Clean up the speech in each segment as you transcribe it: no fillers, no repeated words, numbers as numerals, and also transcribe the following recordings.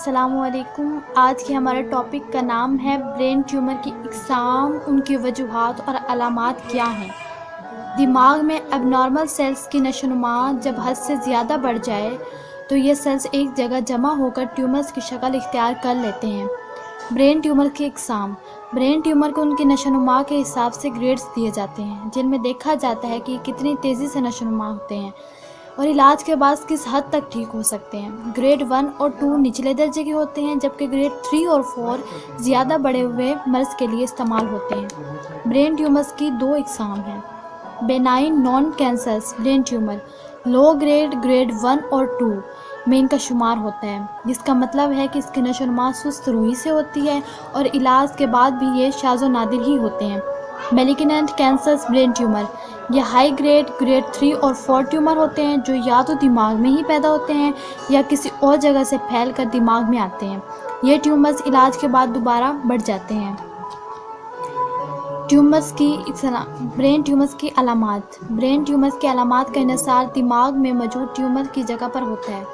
अस्सलामुअलैकुम। आज के हमारे टॉपिक का नाम है ब्रेन ट्यूमर की इकसाम, उनकी वजूहात और अलामात क्या हैं। दिमाग में एबनॉर्मल सेल्स की नशोनुमा जब हद से ज़्यादा बढ़ जाए तो ये सेल्स एक जगह जमा होकर ट्यूमर्स की शक्ल इख्तियार कर लेते हैं। ब्रेन ट्यूमर की इकसाम। ब्रेन ट्यूमर को उनकी नशोनुमा के हिसाब से ग्रेड्स दिए जाते हैं, जिनमें देखा जाता है कि कितनी तेज़ी से नशोनुमा होते हैं और इलाज के बाद किस हद तक ठीक हो सकते हैं। ग्रेड 1 और 2 निचले दर्जे के होते हैं, जबकि ग्रेड 3 और 4 ज़्यादा बड़े हुए मर्ज़ के लिए इस्तेमाल होते हैं। ब्रेन ट्यूमर्स की 2 इकसाम हैं। Benign non cancerous brain tumour low grade 1 और 2 में इनका शुमार होता है, जिसका मतलब है कि इसकी नशोनुमा सुस्त रूही से होती है और इलाज के बाद भी ये शाज़ो नादिर ही होते हैं। मैलिग्नेंट कैंसरस ब्रेन ट्यूमर ये हाई ग्रेड 3 और 4 ट्यूमर होते हैं, जो या तो दिमाग में ही पैदा होते हैं या किसी और जगह से फैल कर दिमाग में आते हैं। ये ट्यूमर्स इलाज के बाद दोबारा बढ़ जाते हैं। ब्रेन ट्यूमर्स की अलामात। ब्रेन ट्यूमर्स की अलामात का इन्हिसार दिमाग में मौजूद ट्यूमर की जगह पर होता है,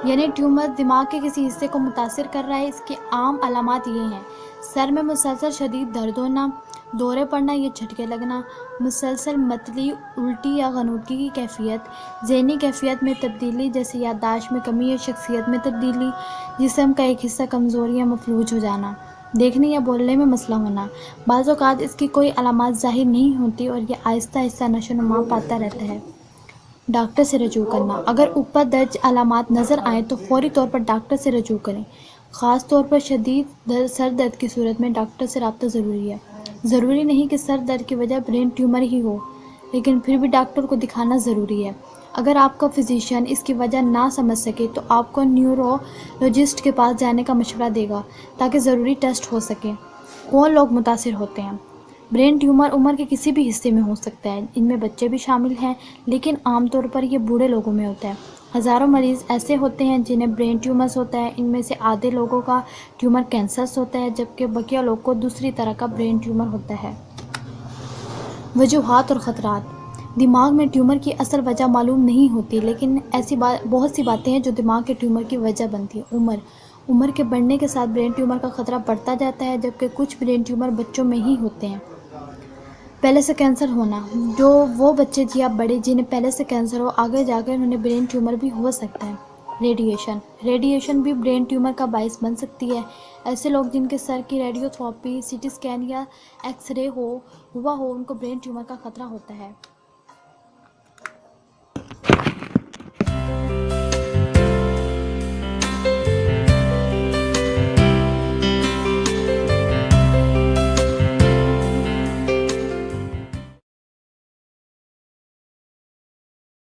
यानी ट्यूमर दिमाग के किसी हिस्से को मुतासिर कर रहा है। इसकी आम अलामात ये हैं: सर में मुसलसल शदीद दर्द होना, दौरे पड़ना या झटके लगना, मुसलसल मतली, उल्टी या गनूदगी की कैफियत, ज़हनी कैफियत में तब्दीली जैसे याददाश्त में कमी या शख्सियत में तब्दीली, जिस्म का एक हिस्सा कमज़ोरी या मफलूज हो जाना, देखने या बोलने में मसला होना। बाज़ औक़ात इसकी कोई अलामात ज़ाहिर नहीं होती और यह आहिस्ता आहिस्ता नशोनुमा पाता रहता है। डॉक्टर से रजू करना। अगर ऊपर दर्ज अलामात नज़र आएँ तो फ़ौरी तौर पर डॉक्टर से रजू करें। ख़ास तौर पर शदीद सर दर्द की सूरत में डॉक्टर से रब्ता ज़रूरी है। ज़रूरी नहीं कि सर दर्द की वजह ब्रेन ट्यूमर ही हो, लेकिन फिर भी डॉक्टर को दिखाना ज़रूरी है। अगर आपका फिजिशियन इसकी वजह ना समझ सके तो आपको न्यूरोलॉजिस्ट के पास जाने का मशवरा देगा ताकि ज़रूरी टेस्ट हो सके। कौन लोग मुतासिर होते हैं? ब्रेन ट्यूमर उम्र के किसी भी हिस्से में हो सकता है, इनमें बच्चे भी शामिल हैं, लेकिन आमतौर पर यह बूढ़े लोगों में होता है। हज़ारों मरीज़ ऐसे होते हैं जिन्हें ब्रेन ट्यूमर्स होता है। इनमें से आधे लोगों का ट्यूमर कैंसरस होता है, जबकि बकिया लोग को दूसरी तरह का ब्रेन ट्यूमर होता है। वजूहात और ख़तरात। दिमाग में ट्यूमर की असल वजह मालूम नहीं होती, लेकिन ऐसी बहुत सी बातें हैं जो दिमाग के ट्यूमर की वजह बनती है। उम्र के बढ़ने के साथ ब्रेन ट्यूमर का ख़तरा बढ़ता जाता है, जबकि कुछ ब्रेन ट्यूमर बच्चों में ही होते हैं। पहले से कैंसर होना। जो वो बच्चे या बड़े जिन्हें पहले से कैंसर हो, आगे जाकर उन्हें ब्रेन ट्यूमर भी हो सकता है। रेडिएशन भी ब्रेन ट्यूमर का बाइस बन सकती है। ऐसे लोग जिनके सर की रेडियोथेरेपी, सीटी स्कैन या एक्सरे हुआ हो, उनको ब्रेन ट्यूमर का खतरा होता है।